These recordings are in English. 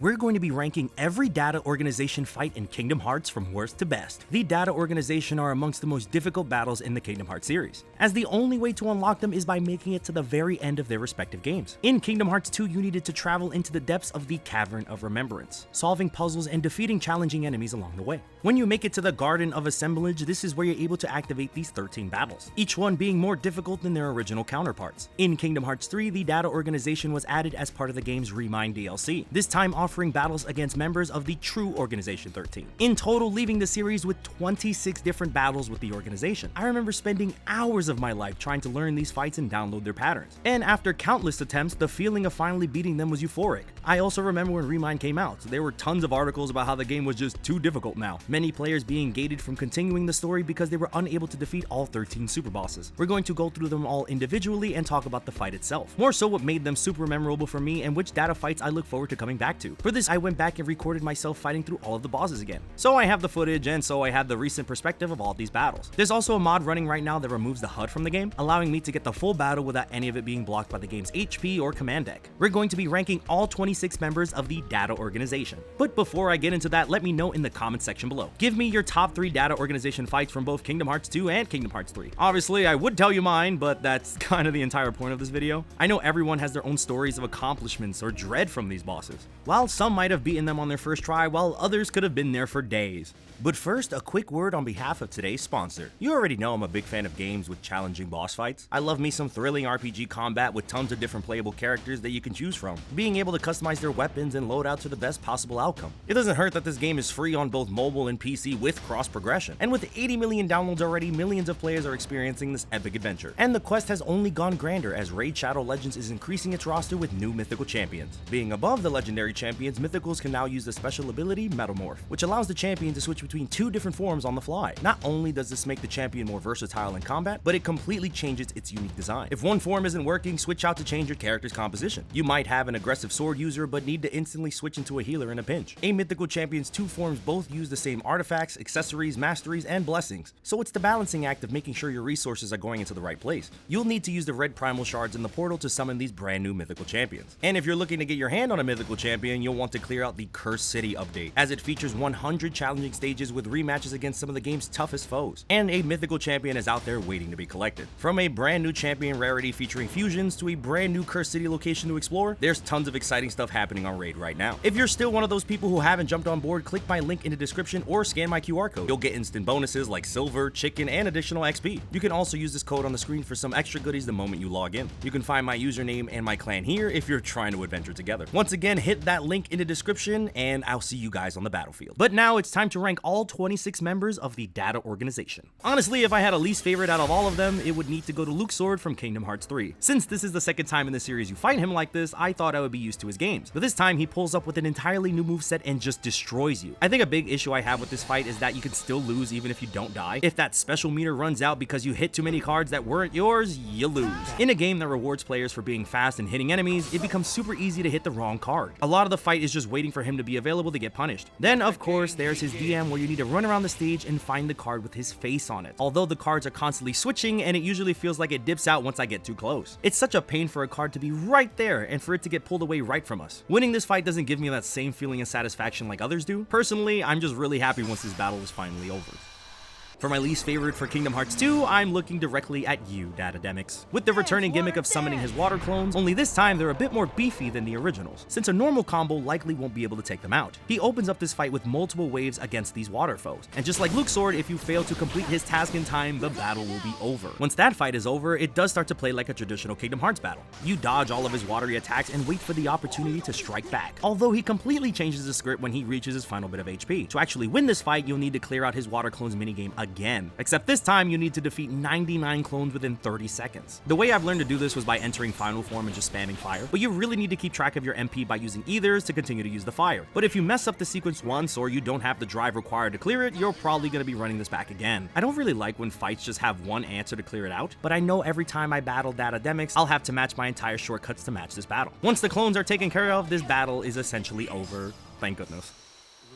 we're going to be ranking every data organization fight in Kingdom Hearts from worst to best. The data organization are amongst the most difficult battles in the Kingdom Hearts series, as the only way to unlock them is by making it to the very end of their respective games. In Kingdom Hearts 2, you needed to travel into the depths of the Cavern of Remembrance, solving puzzles and defeating challenging enemies along the way. When you make it to the Garden of Assemblage, this is where you're able to activate these 13 battles, each one being more difficult than their original counterparts. In Kingdom Hearts 3, the data organization was added as part of the game's Remind DLC, this time offering battles against members of the true Organization 13. In total, leaving the series with 26 different battles with the organization. I remember spending hours of my life trying to learn these fights and download their patterns. And after countless attempts, the feeling of finally beating them was euphoric. I also remember when Remind came out, there were tons of articles about how the game was just too difficult now, many players being gated from continuing the story because they were unable to defeat all 13 super bosses. We're going to go through them all individually and talk about the fight itself, more so what made them super memorable for me and which data fights I look forward to coming back to. For this, I went back and recorded myself fighting through all of the bosses again, so I have the footage and so I have the recent perspective of all of these battles. There's also a mod running right now that removes the HUD from the game, allowing me to get the full battle without any of it being blocked by the game's HP or command deck. We're going to be ranking all 26 members of the data organization. But before I get into that, let me know in the comment section below. Give me your top 3 data organization fights from both Kingdom Hearts 2 and Kingdom Hearts 3. Obviously, I would tell you mine, but that's kind of the entire point of this video. I know everyone has their own stories of accomplishments or dread from these bosses. While some might have beaten them on their first try, while others could have been there for days. But first, a quick word on behalf of today's sponsor. You already know I'm a big fan of games with challenging boss fights. I love me some thrilling RPG combat with tons of different playable characters that you can choose from, being able to customize their weapons and loadout to the best possible outcome. It doesn't hurt that this game is free on both mobile and PC with cross progression. And with 80 million downloads already, millions of players are experiencing this epic adventure. And the quest has only gone grander as Raid Shadow Legends is increasing its roster with new mythical champions. Being above the legendary champions, mythicals can now use the special ability Metamorph, which allows the champion to switch between 2 different forms on the fly. Not only does this make the champion more versatile in combat, but it completely changes its unique design. If one form isn't working, switch out to change your character's composition. You might have an aggressive sword user, but need to instantly switch into a healer in a pinch. A mythical champion's 2 forms both use the same artifacts, accessories, masteries, and blessings, so it's the balancing act of making sure your resources are going into the right place. You'll need to use the red primal shards in the portal to summon these brand new mythical champions. And if you're looking to get your hand on a mythical champion, you'll want to clear out the Cursed City update, as it features 100 challenging stages with rematches against some of the game's toughest foes, and a mythical champion is out there waiting to be collected. From a brand new champion rarity featuring fusions to a brand new Cursed City location to explore, there's tons of exciting stuff happening on Raid right now. If you're still one of those people who haven't jumped on board, click my link in the description or scan my QR code. You'll get instant bonuses like silver, chicken, and additional XP. You can also use this code on the screen for some extra goodies the moment you log in. You can find my username and my clan here if you're trying to adventure together. Once again, hit that link in the description and I'll see you guys on the battlefield. But now it's time to rank all 26 members of the data organization. Honestly, if I had a least favorite out of all of them, it would need to go to Luxord from Kingdom Hearts 3. Since this is the second time in the series you fight him like this, I thought I would be used to his games. But this time he pulls up with an entirely new moveset and just destroys you. I think a big issue I have with this fight is that you can still lose even if you don't die. If that special meter runs out because you hit too many cards that weren't yours, you lose. In a game that rewards players for being fast and hitting enemies, it becomes super easy to hit the wrong card. A lot of the fight is just waiting for him to be available to get punished. Then of course there's his DM where you need to run around the stage and find the card with his face on it. Although the cards are constantly switching and it usually feels like it dips out once I get too close. It's such a pain for a card to be right there and for it to get pulled away right from us. Winning this fight doesn't give me that same feeling of satisfaction like others do. Personally, I'm just really happy once this battle is finally over. For my least favorite for Kingdom Hearts 2, I'm looking directly at you, Datademics. With the returning gimmick of summoning his water clones, only this time they're a bit more beefy than the originals, since a normal combo likely won't be able to take them out. He opens up this fight with multiple waves against these water foes, and just like Luxord, if you fail to complete his task in time, the battle will be over. Once that fight is over, it does start to play like a traditional Kingdom Hearts battle. You dodge all of his watery attacks and wait for the opportunity to strike back, although he completely changes the script when he reaches his final bit of HP. To actually win this fight, you'll need to clear out his water clones minigame again, except this time you need to defeat 99 clones within 30 seconds. The way I've learned to do this was by entering final form and just spamming fire, but you really need to keep track of your MP by using ethers to continue to use the fire. But if you mess up the sequence once or you don't have the drive required to clear it, you're probably going to be running this back again. I don't really like when fights just have one answer to clear it out, but I know every time I battle Datademics, I'll have to match my entire shortcuts to match this battle. Once the clones are taken care of, this battle is essentially over. Thank goodness.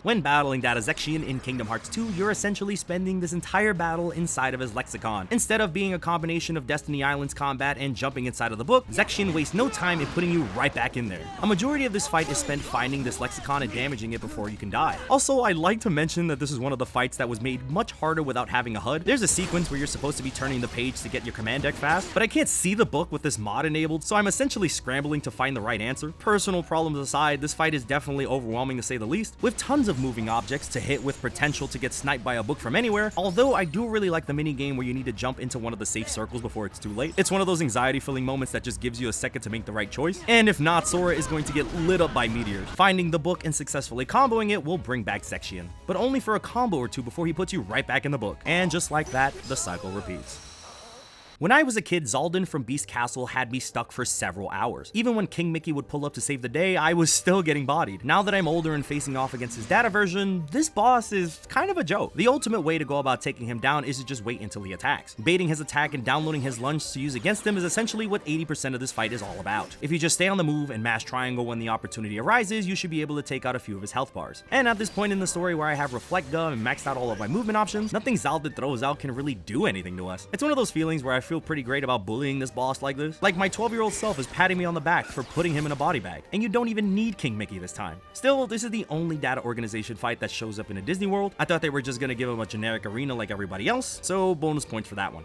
When battling Data Xehanort in Kingdom Hearts 2, you're essentially spending this entire battle inside of his lexicon. Instead of being a combination of Destiny Island's combat and jumping inside of the book, Xehanort wastes no time in putting you right back in there. A majority of this fight is spent finding this lexicon and damaging it before you can die. Also, I'd like to mention that this is one of the fights that was made much harder without having a HUD. There's a sequence where you're supposed to be turning the page to get your command deck fast, but I can't see the book with this mod enabled, so I'm essentially scrambling to find the right answer. Personal problems aside, this fight is definitely overwhelming to say the least, with tons of moving objects to hit with potential to get sniped by a book from anywhere, although I do really like the mini game where you need to jump into one of the safe circles before it's too late. It's one of those anxiety-filling moments that just gives you a second to make the right choice, and if not, Sora is going to get lit up by meteors. Finding the book and successfully comboing it will bring back Xehanort, but only for a combo or two before he puts you right back in the book, and just like that, the cycle repeats. When I was a kid, Xaldin from Beast Castle had me stuck for several hours. Even when King Mickey would pull up to save the day, I was still getting bodied. Now that I'm older and facing off against his data version, this boss is kind of a joke. The ultimate way to go about taking him down is to just wait until he attacks. Baiting his attack and downloading his lunge to use against him is essentially what 80% of this fight is all about. If you just stay on the move and mash triangle when the opportunity arises, you should be able to take out a few of his health bars. And at this point in the story where I have Reflect Gun and maxed out all of my movement options, nothing Xaldin throws out can really do anything to us. It's one of those feelings where I feel pretty great about bullying this boss like this. Like my 12-year-old self is patting me on the back for putting him in a body bag, and you don't even need King Mickey this time. Still, this is the only data organization fight that shows up in a Disney World. I thought they were just gonna give him a generic arena like everybody else, so bonus points for that one.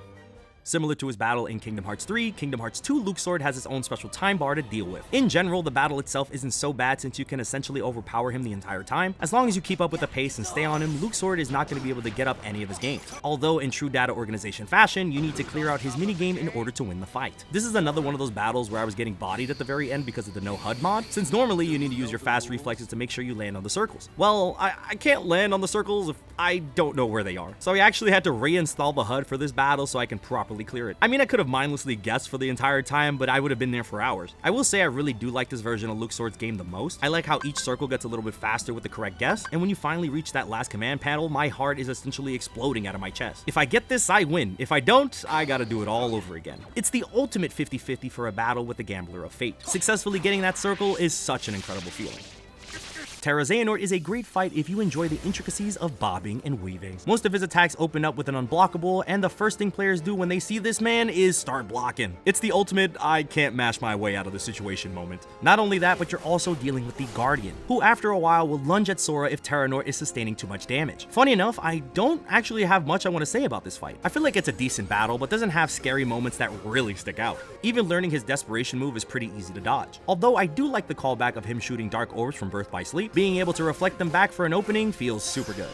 Similar to his battle in Kingdom Hearts 3, Kingdom Hearts 2 Luxord has its own special time bar to deal with. In general, the battle itself isn't so bad since you can essentially overpower him the entire time. As long as you keep up with the pace and stay on him, Luxord is not going to be able to get up any of his games. Although in true data organization fashion, you need to clear out his minigame in order to win the fight. This is another one of those battles where I was getting bodied at the very end because of the no HUD mod, since normally you need to use your fast reflexes to make sure you land on the circles. Well, I can't land on the circles if I don't know where they are. So I actually had to reinstall the HUD for this battle so I can properly clear it. I mean, I could have mindlessly guessed for the entire time, but I would have been there for hours. I will say I really do like this version of Luxord's game the most. I like how each circle gets a little bit faster with the correct guess, and when you finally reach that last command panel, my heart is essentially exploding out of my chest. If I get this, I win. If I don't, I gotta do it all over again. It's the ultimate 50-50 for a battle with the Gambler of Fate. Successfully getting that circle is such an incredible feeling. Xehanort is a great fight if you enjoy the intricacies of bobbing and weaving. Most of his attacks open up with an unblockable, and the first thing players do when they see this man is start blocking. It's the ultimate I can't mash my way out of the situation moment. Not only that, but you're also dealing with the Guardian, who after a while will lunge at Sora if Xehanort is sustaining too much damage. Funny enough, I don't actually have much I want to say about this fight. I feel like it's a decent battle, but doesn't have scary moments that really stick out. Even learning his desperation move is pretty easy to dodge. Although I do like the callback of him shooting dark orbs from Birth by Sleep, being able to reflect them back for an opening feels super good.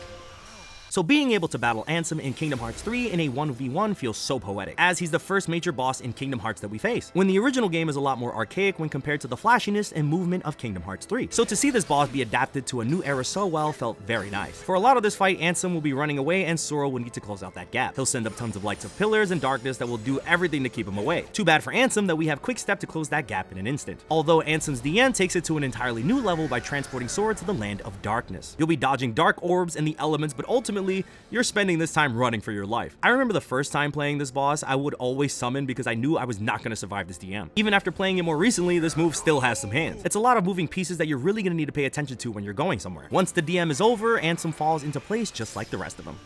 So being able to battle Ansem in Kingdom Hearts 3 in a 1v1 feels so poetic, as he's the first major boss in Kingdom Hearts that we face, when the original game is a lot more archaic when compared to the flashiness and movement of Kingdom Hearts 3. So to see this boss be adapted to a new era so well felt very nice. For a lot of this fight, Ansem will be running away and Sora will need to close out that gap. He'll send up tons of lights of pillars and darkness that will do everything to keep him away. Too bad for Ansem that we have Quick Step to close that gap in an instant. Although Ansem's DN takes it to an entirely new level by transporting Sora to the land of darkness. You'll be dodging dark orbs and the elements, but ultimately, you're spending this time running for your life. I remember the first time playing this boss, I would always summon because I knew I was not going to survive this DM. Even after playing it more recently, this move still has some hands. It's a lot of moving pieces that you're really going to need to pay attention to when you're going somewhere. Once the DM is over, Ansem falls into place just like the rest of them.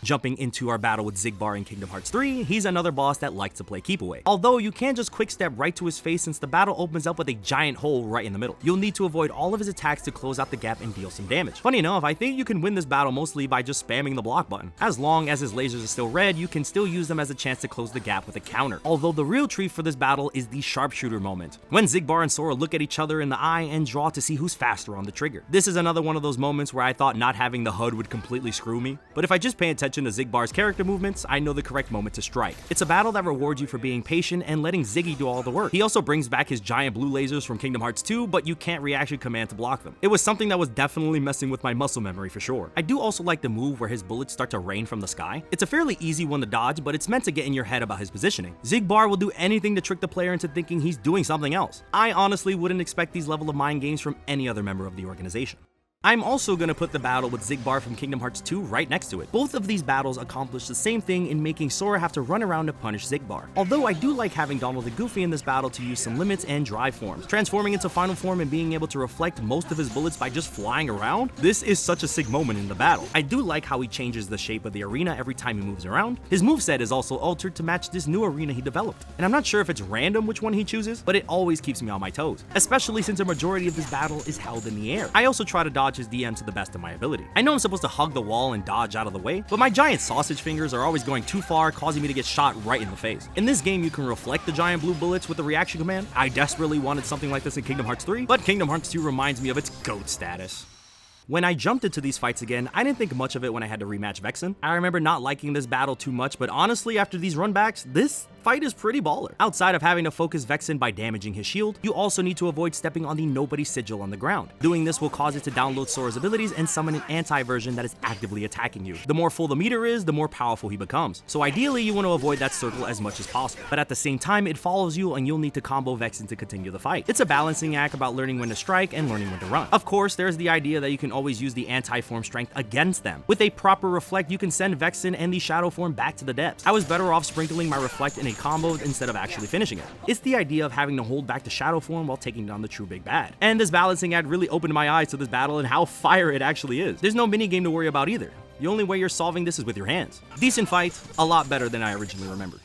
Jumping into our battle with Xigbar in Kingdom Hearts 3, he's another boss that likes to play keep away. Although you can't just quick step right to his face since the battle opens up with a giant hole right in the middle. You'll need to avoid all of his attacks to close out the gap and deal some damage. Funny enough, I think you can win this battle mostly by just spamming the block button. As long as his lasers are still red, you can still use them as a chance to close the gap with a counter. Although the real treat for this battle is the sharpshooter moment, when Xigbar and Sora look at each other in the eye and draw to see who's faster on the trigger. This is another one of those moments where I thought not having the HUD would completely screw me, but if I just pay attention to Xigbar's character movements, I know the correct moment to strike. It's a battle that rewards you for being patient and letting Ziggy do all the work. He also brings back his giant blue lasers from Kingdom Hearts 2, but you can't reaction command to block them. It was something that was definitely messing with my muscle memory for sure. I do also like the move where his bullets start to rain from the sky. It's a fairly easy one to dodge, but it's meant to get in your head about his positioning. Xigbar will do anything to trick the player into thinking he's doing something else. I honestly wouldn't expect these level of mind games from any other member of the organization. I'm also gonna put the battle with Xigbar from Kingdom Hearts 2 right next to it. Both of these battles accomplish the same thing in making Sora have to run around to punish Xigbar. Although I do like having Donald and Goofy in this battle to use some limits and drive forms. Transforming into final form and being able to reflect most of his bullets by just flying around, this is such a sick moment in the battle. I do like how he changes the shape of the arena every time he moves around. His moveset is also altered to match this new arena he developed. And I'm not sure if it's random which one he chooses, but it always keeps me on my toes, especially since a majority of this battle is held in the air. I also try to dodge his DM to the best of my ability. I know I'm supposed to hug the wall and dodge out of the way, but my giant sausage fingers are always going too far, causing me to get shot right in the face. In this game, you can reflect the giant blue bullets with the reaction command. I desperately wanted something like this in Kingdom Hearts 3, but Kingdom Hearts 2 reminds me of its GOAT status. When I jumped into these fights again, I didn't think much of it when I had to rematch Vexen. I remember not liking this battle too much, but honestly, after these runbacks, this fight is pretty baller. Outside of having to focus Vexen by damaging his shield, you also need to avoid stepping on the Nobody sigil on the ground. Doing this will cause it to download Sora's abilities and summon an anti-version that is actively attacking you. The more full the meter is, the more powerful he becomes. So ideally, you want to avoid that circle as much as possible. But at the same time, it follows you and you'll need to combo Vexen to continue the fight. It's a balancing act about learning when to strike and learning when to run. Of course, there's the idea that you can always use the anti-form strength against them. With a proper reflect, you can send Vexen and the shadow form back to the depths. I was better off sprinkling my reflect in a combo instead of actually finishing it. It's the idea of having to hold back the shadow form while taking down the true big bad. And this balancing act really opened my eyes to this battle and how fire it actually is. There's no mini game to worry about either. The only way you're solving this is with your hands. Decent fight, a lot better than I originally remembered.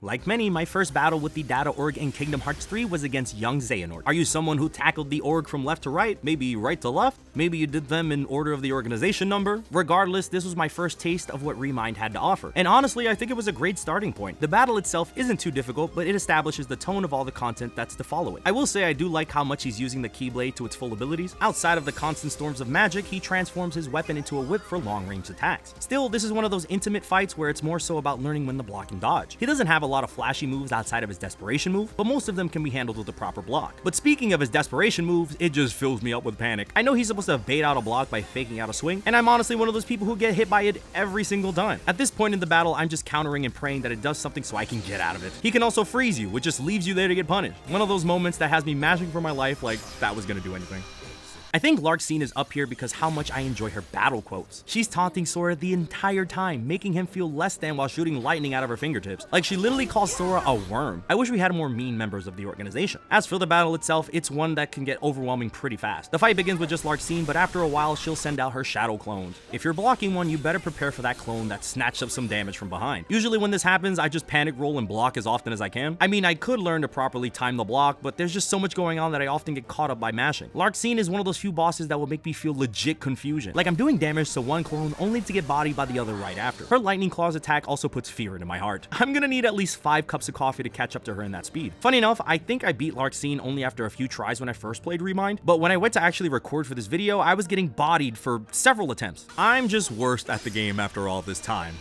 Like many, my first battle with the Data Org in Kingdom Hearts 3 was against young Xehanort. Are you someone who tackled the org from left to right? Maybe right to left? Maybe you did them in order of the organization number? Regardless, this was my first taste of what Remind had to offer. And honestly, I think it was a great starting point. The battle itself isn't too difficult, but it establishes the tone of all the content that's to follow it. I will say I do like how much he's using the Keyblade to its full abilities. Outside of the constant storms of magic, he transforms his weapon into a whip for long-range attacks. Still, this is one of those intimate fights where it's more so about learning when to block and dodge. He doesn't have a lot of flashy moves outside of his desperation move, but most of them can be handled with a proper block. But speaking of his desperation moves, it just fills me up with panic. I know he's supposed to bait out a block by faking out a swing, and I'm honestly one of those people who get hit by it every single time. At this point in the battle, I'm just countering and praying that it does something so I can get out of it. He can also freeze you, which just leaves you there to get punished. One of those moments that has me mashing for my life like that was gonna do anything. I think Larxene is up here because how much I enjoy her battle quotes. She's taunting Sora the entire time, making him feel less than while shooting lightning out of her fingertips. Like she literally calls Sora a worm. I wish we had more mean members of the organization. As for the battle itself, it's one that can get overwhelming pretty fast. The fight begins with just Larxene, but after a while, she'll send out her shadow clones. If you're blocking one, you better prepare for that clone that snatched up some damage from behind. Usually when this happens, I just panic roll and block as often as I can. I mean, I could learn to properly time the block, but there's just so much going on that I often get caught up by mashing. Larxene is one of those few bosses that will make me feel legit confusion. Like I'm doing damage to one clone only to get bodied by the other right after. Her lightning claws attack also puts fear into my heart. I'm gonna need at least 5 cups of coffee to catch up to her in that speed. Funny enough, I think I beat Larxene only after a few tries when I first played Remind, but when I went to actually record for this video, I was getting bodied for several attempts. I'm just worst at the game after all this time.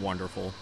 Wonderful.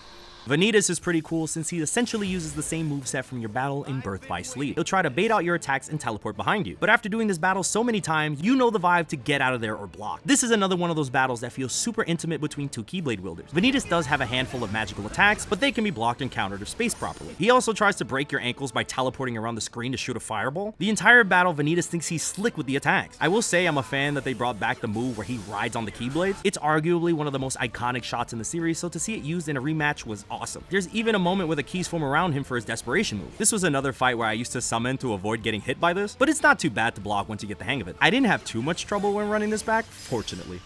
Vanitas is pretty cool since he essentially uses the same moveset from your battle in Birth by Sleep. He'll try to bait out your attacks and teleport behind you, but after doing this battle so many times, you know the vibe to get out of there or block. This is another one of those battles that feels super intimate between two Keyblade wielders. Vanitas does have a handful of magical attacks, but they can be blocked and countered if spaced properly. He also tries to break your ankles by teleporting around the screen to shoot a fireball. The entire battle, Vanitas thinks he's slick with the attacks. I will say I'm a fan that they brought back the move where he rides on the Keyblades. It's arguably one of the most iconic shots in the series, so to see it used in a rematch was awesome. There's even a moment where the keys form around him for his desperation move. This was another fight where I used to summon to avoid getting hit by this, but it's not too bad to block once you get the hang of it. I didn't have too much trouble when running this back, fortunately.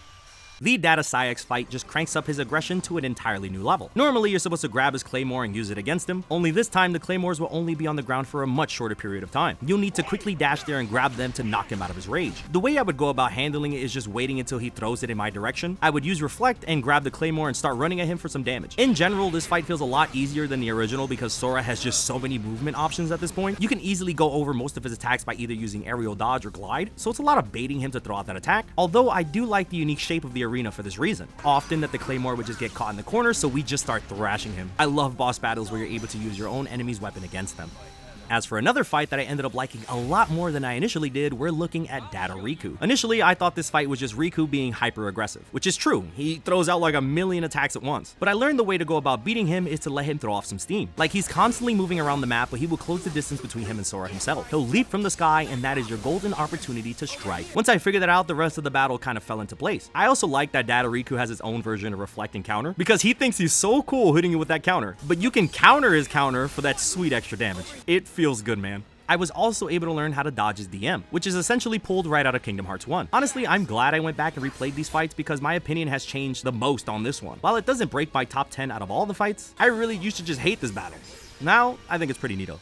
The Data XIII fight just cranks up his aggression to an entirely new level. Normally, you're supposed to grab his claymore and use it against him, only this time the claymores will only be on the ground for a much shorter period of time. You'll need to quickly dash there and grab them to knock him out of his rage. The way I would go about handling it is just waiting until he throws it in my direction. I would use Reflect and grab the claymore and start running at him for some damage. In general, this fight feels a lot easier than the original because Sora has just so many movement options at this point. You can easily go over most of his attacks by either using aerial dodge or glide, so it's a lot of baiting him to throw out that attack, although I do like the unique shape of the arena for this reason. Often that the claymore would just get caught in the corner, so we just start thrashing him. I love boss battles where you're able to use your own enemy's weapon against them. As for another fight that I ended up liking a lot more than I initially did, we're looking at Data Riku. Initially, I thought this fight was just Riku being hyper aggressive, which is true. He throws out like a million attacks at once. But I learned the way to go about beating him is to let him throw off some steam. Like, he's constantly moving around the map, but he will close the distance between him and Sora himself. He'll leap from the sky, and that is your golden opportunity to strike. Once I figured that out, the rest of the battle kind of fell into place. I also like that Data Riku has his own version of reflect and counter, because he thinks he's so cool hitting you with that counter. But you can counter his counter for that sweet extra damage. It feels good, man. I was also able to learn how to dodge his DM, which is essentially pulled right out of Kingdom Hearts 1. Honestly, I'm glad I went back and replayed these fights because my opinion has changed the most on this one. While it doesn't break my top 10 out of all the fights, I really used to just hate this battle. Now, I think it's pretty neato.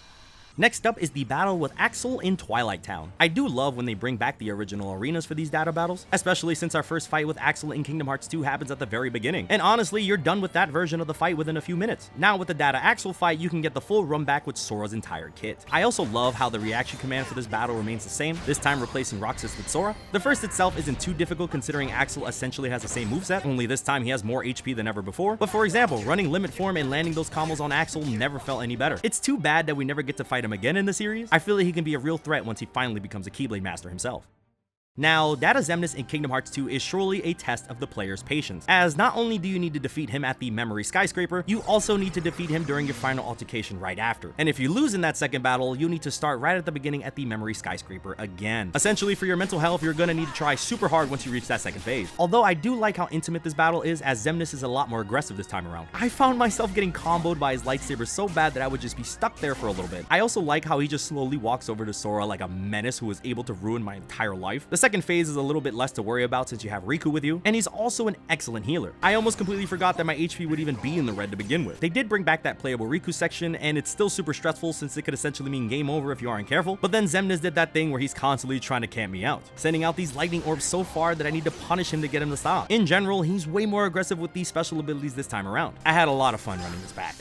Next up is the battle with XIII in Twilight Town. I do love when they bring back the original arenas for these data battles, especially since our first fight with XIII in Kingdom Hearts 2 happens at the very beginning. And honestly, you're done with that version of the fight within a few minutes. Now with the data XIII fight, you can get the full run back with Sora's entire kit. I also love how the reaction command for this battle remains the same, this time replacing Roxas with Sora. The first itself isn't too difficult considering XIII essentially has the same moveset, only this time he has more HP than ever before. But for example, running limit form and landing those combos on XIII never felt any better. It's too bad that we never get to fight him again in the series. I feel that he can be a real threat once he finally becomes a Keyblade Master himself. Now, Data Xemnas in Kingdom Hearts 2 is surely a test of the player's patience, as not only do you need to defeat him at the Memory Skyscraper, you also need to defeat him during your final altercation right after. And if you lose in that second battle, you need to start right at the beginning at the Memory Skyscraper again. Essentially, for your mental health, you're gonna need to try super hard once you reach that second phase. Although I do like how intimate this battle is, as Xemnas is a lot more aggressive this time around. I found myself getting comboed by his lightsaber so bad that I would just be stuck there for a little bit. I also like how he just slowly walks over to Sora like a menace who is able to ruin my entire life. The second phase is a little bit less to worry about since you have Riku with you, and he's also an excellent healer. I almost completely forgot that my HP would even be in the red to begin with. They did bring back that playable Riku section, and it's still super stressful since it could essentially mean game over if you aren't careful, but then Xemnas did that thing where he's constantly trying to camp me out, sending out these lightning orbs so far that I need to punish him to get him to stop. In general, he's way more aggressive with these special abilities this time around. I had a lot of fun running this back.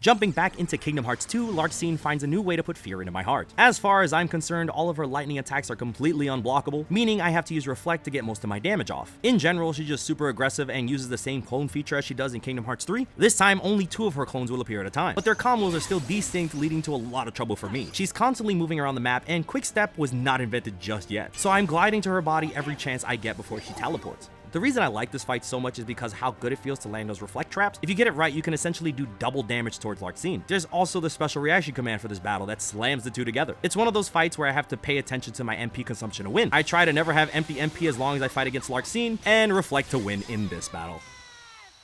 Jumping back into Kingdom Hearts 2, Larxene finds a new way to put fear into my heart. As far as I'm concerned, all of her lightning attacks are completely unblockable, meaning I have to use Reflect to get most of my damage off. In general, she's just super aggressive and uses the same clone feature as she does in Kingdom Hearts 3. This time, only 2 of her clones will appear at a time, but their combos are still distinct, leading to a lot of trouble for me. She's constantly moving around the map, and Quick Step was not invented just yet, so I'm gliding to her body every chance I get before she teleports. The reason I like this fight so much is because how good it feels to land those reflect traps. If you get it right, you can essentially do double damage towards Larxene. There's also the special reaction command for this battle that slams the two together. It's one of those fights where I have to pay attention to my MP consumption to win. I try to never have empty MP as long as I fight against Larxene, and reflect to win in this battle.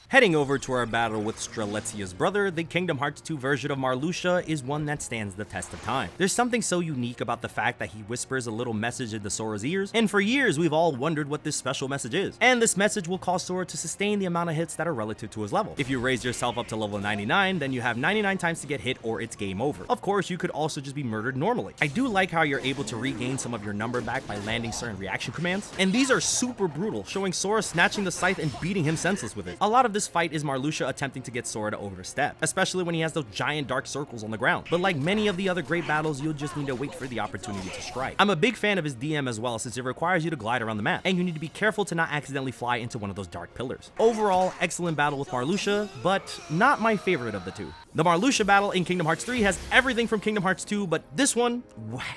Heading over to our battle with Strelitzia's brother, the Kingdom Hearts 2 version of Marluxia is one that stands the test of time. There's something so unique about the fact that he whispers a little message into Sora's ears, and for years we've all wondered what this special message is. And this message will cause Sora to sustain the amount of hits that are relative to his level. If you raise yourself up to level 99, then you have 99 times to get hit or it's game over. Of course, you could also just be murdered normally. I do like how you're able to regain some of your number back by landing certain reaction commands, and these are super brutal, showing Sora snatching the scythe and beating him senseless with it. A lot of this fight is Marluxia attempting to get Sora to overstep, especially when he has those giant dark circles on the ground. But like many of the other great battles, you'll just need to wait for the opportunity to strike. I'm a big fan of his DM as well, since it requires you to glide around the map, and you need to be careful to not accidentally fly into one of those dark pillars. Overall, excellent battle with Marluxia, but not my favorite of the two. The Marluxia battle in Kingdom Hearts 3 has everything from Kingdom Hearts 2, but this one,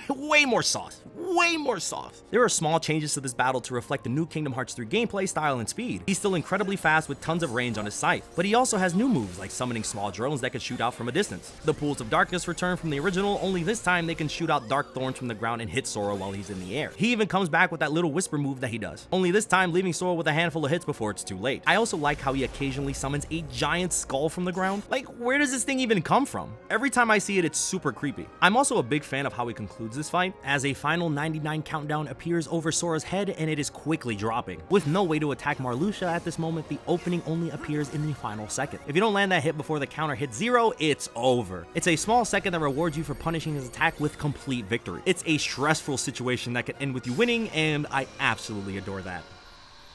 way more sauce. Way more sauce. There are small changes to this battle to reflect the new Kingdom Hearts 3 gameplay style and speed. He's still incredibly fast with tons of range on his scythe, but he also has new moves like summoning small drones that can shoot out from a distance. The pools of darkness return from the original, only this time they can shoot out dark thorns from the ground and hit Sora while he's in the air. He even comes back with that little whisper move that he does, only this time leaving Sora with a handful of hits before it's too late. I also like how he occasionally summons a giant skull from the ground. Like, where does this thing even come from? Every time I see it, it's super creepy. I'm also a big fan of how he concludes this fight, as a final 99 countdown appears over Sora's head and it is quickly dropping. With no way to attack Marluxia at this moment, the opening only appears in the final second. If you don't land that hit before the counter hits 0, it's over. It's a small second that rewards you for punishing his attack with complete victory. It's a stressful situation that could end with you winning, and I absolutely adore that.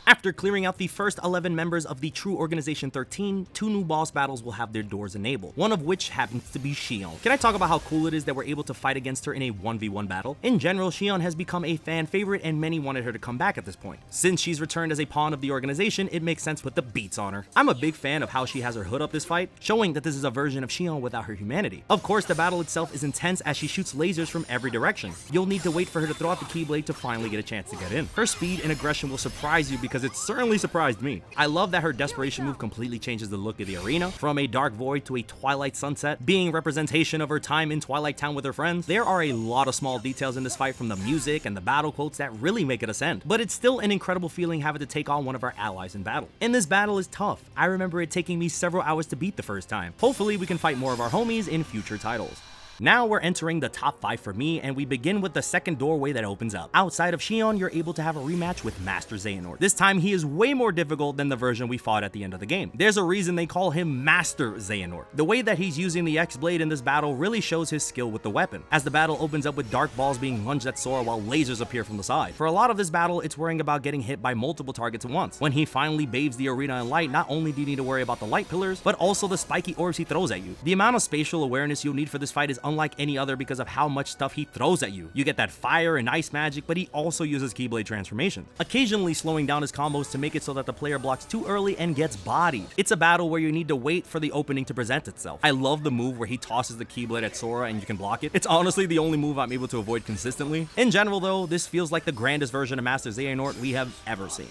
After clearing out the first 11 members of the True Organization 13, 2 new boss battles will have their doors enabled, one of which happens to be Xion. Can I talk about how cool it is that we're able to fight against her in a 1v1 battle? In general, Xion has become a fan favorite and many wanted her to come back at this point. Since she's returned as a pawn of the organization, it makes sense to put the beats on her. I'm a big fan of how she has her hood up this fight, showing that this is a version of Xion without her humanity. Of course, the battle itself is intense as she shoots lasers from every direction. You'll need to wait for her to throw out the Keyblade to finally get a chance to get in. Her speed and aggression will surprise you because it certainly surprised me. I love that her desperation move completely changes the look of the arena, from a dark void to a twilight sunset, being representation of her time in Twilight Town with her friends. There are a lot of small details in this fight, from the music and the battle quotes, that really make it ascend, but it's still an incredible feeling having to take on one of our allies in battle. And this battle is tough. I remember it taking me several hours to beat the first time. Hopefully we can fight more of our homies in future titles. Now we're entering the top 5 for me, and we begin with the second doorway that opens up. Outside of Xion, you're able to have a rematch with Master Xehanort. This time he is way more difficult than the version we fought at the end of the game. There's a reason they call him Master Xehanort. The way that he's using the X-Blade in this battle really shows his skill with the weapon, as the battle opens up with dark balls being lunged at Sora while lasers appear from the side. For a lot of this battle, it's worrying about getting hit by multiple targets at once. When he finally bathes the arena in light, not only do you need to worry about the light pillars, but also the spiky orbs he throws at you. The amount of spatial awareness you'll need for this fight is unlike any other because of how much stuff he throws at you. You get that fire and ice magic, but he also uses Keyblade transformations, occasionally slowing down his combos to make it so that the player blocks too early and gets bodied. It's a battle where you need to wait for the opening to present itself. I love the move where he tosses the Keyblade at Sora and you can block it. It's honestly the only move I'm able to avoid consistently. In general though, this feels like the grandest version of Master Xehanort we have ever seen.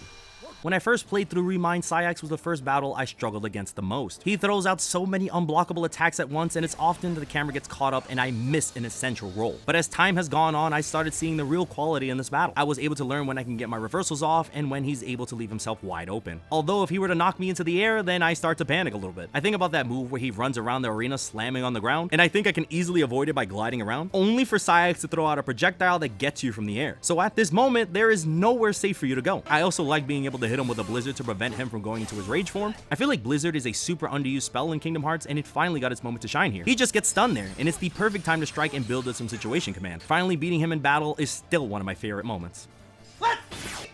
When I first played through Remind, Saïx was the first battle I struggled against the most. He throws out so many unblockable attacks at once, and it's often that the camera gets caught up and I miss an essential role. But as time has gone on, I started seeing the real quality in this battle. I was able to learn when I can get my reversals off and when he's able to leave himself wide open. Although if he were to knock me into the air, then I start to panic a little bit. I think about that move where he runs around the arena slamming on the ground, and I think I can easily avoid it by gliding around, only for Saïx to throw out a projectile that gets you from the air. So at this moment, there is nowhere safe for you to go. I also like being able to hit him with a blizzard to prevent him from going into his rage form. I feel like Blizzard is a super underused spell in Kingdom Hearts, and it finally got its moment to shine here. He just gets stunned there, and it's the perfect time to strike and build with some situation command. Finally beating him in battle is still one of my favorite moments. Let's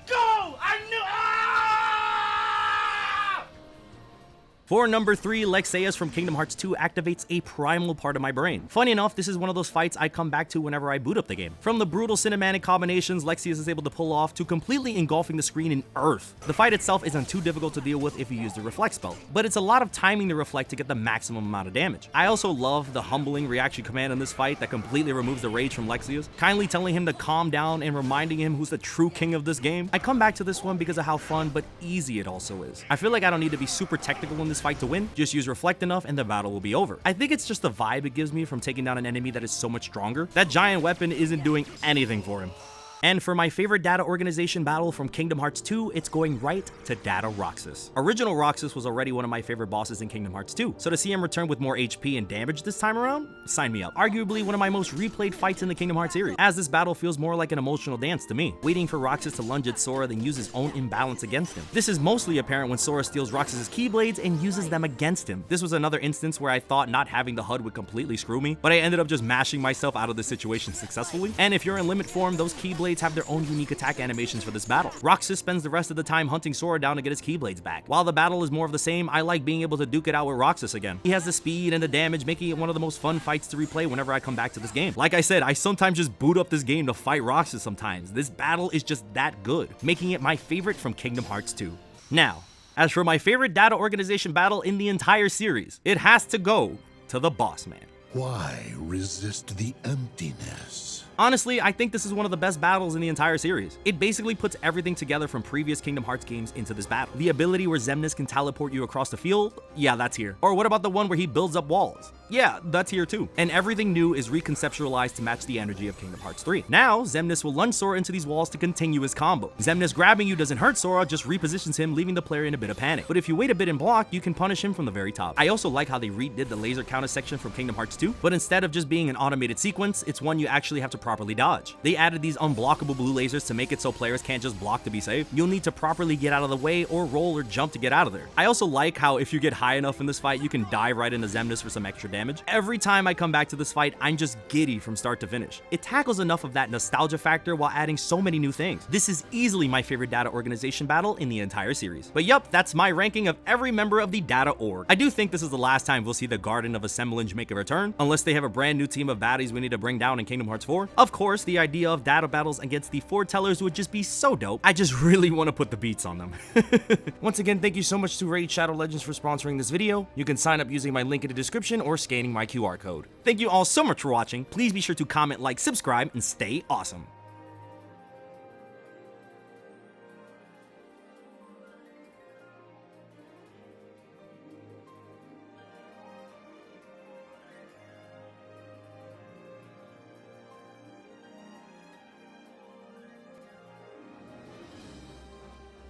go! I knew. For number 3, Lexaeus from Kingdom Hearts 2 activates a primal part of my brain. Funny enough, this is one of those fights I come back to whenever I boot up the game. From the brutal cinematic combinations Lexaeus is able to pull off to completely engulfing the screen in earth. The fight itself isn't too difficult to deal with if you use the reflect spell, but it's a lot of timing the reflect to get the maximum amount of damage. I also love the humbling reaction command in this fight that completely removes the rage from Lexaeus, kindly telling him to calm down and reminding him who's the true king of this game. I come back to this one because of how fun but easy it also is. I feel like I don't need to be super technical in this fight to win, just use reflect enough and the battle will be over. I think it's just the vibe it gives me from taking down an enemy that is so much stronger. That giant weapon isn't doing anything for him. And for my favorite data organization battle from Kingdom Hearts 2, it's going right to Data Roxas. Original Roxas was already one of my favorite bosses in Kingdom Hearts 2, so to see him return with more HP and damage this time around, sign me up. Arguably one of my most replayed fights in the Kingdom Hearts series, as this battle feels more like an emotional dance to me, waiting for Roxas to lunge at Sora then use his own imbalance against him. This is mostly apparent when Sora steals Roxas' Keyblades and uses them against him. This was another instance where I thought not having the HUD would completely screw me, but I ended up just mashing myself out of this situation successfully. And if you're in limit form, those Keyblades have their own unique attack animations for this battle. Roxas spends the rest of the time hunting Sora down to get his Keyblades back. While the battle is more of the same, I like being able to duke it out with Roxas again. He has the speed and the damage, making it one of the most fun fights to replay whenever I come back to this game. Like I said, I sometimes just boot up this game to fight Roxas sometimes. This battle is just that good, making it my favorite from Kingdom Hearts 2. Now, as for my favorite data organization battle in the entire series, it has to go to the boss man. Why resist the emptiness? Honestly, I think this is one of the best battles in the entire series. It basically puts everything together from previous Kingdom Hearts games into this battle. The ability where Xemnas can teleport you across the field, yeah, that's here. Or what about the one where he builds up walls? Yeah, that's here too. And everything new is reconceptualized to match the energy of Kingdom Hearts 3. Now, Xemnas will lunge Sora into these walls to continue his combo. Xemnas grabbing you doesn't hurt Sora, just repositions him, leaving the player in a bit of panic. But if you wait a bit and block, you can punish him from the very top. I also like how they redid the laser counter section from Kingdom Hearts 2, but instead of just being an automated sequence, it's one you actually have to properly dodge. They added these unblockable blue lasers to make it so players can't just block to be safe. You'll need to properly get out of the way or roll or jump to get out of there. I also like how if you get high enough in this fight, you can dive right into Xemnas for some extra damage. Every time I come back to this fight, I'm just giddy from start to finish. It tackles enough of that nostalgia factor while adding so many new things. This is easily my favorite data organization battle in the entire series. But yup, that's my ranking of every member of the data org. I do think this is the last time we'll see the Garden of Assemblage make a return, unless they have a brand new team of baddies we need to bring down in Kingdom Hearts 4. Of course, the idea of data battles against the foretellers would just be so dope. I just really want to put the beats on them. Once again, thank you so much to Raid Shadow Legends for sponsoring this video. You can sign up using my link in the description or scanning my QR code. Thank you all so much for watching. Please be sure to comment, like, subscribe, and stay awesome.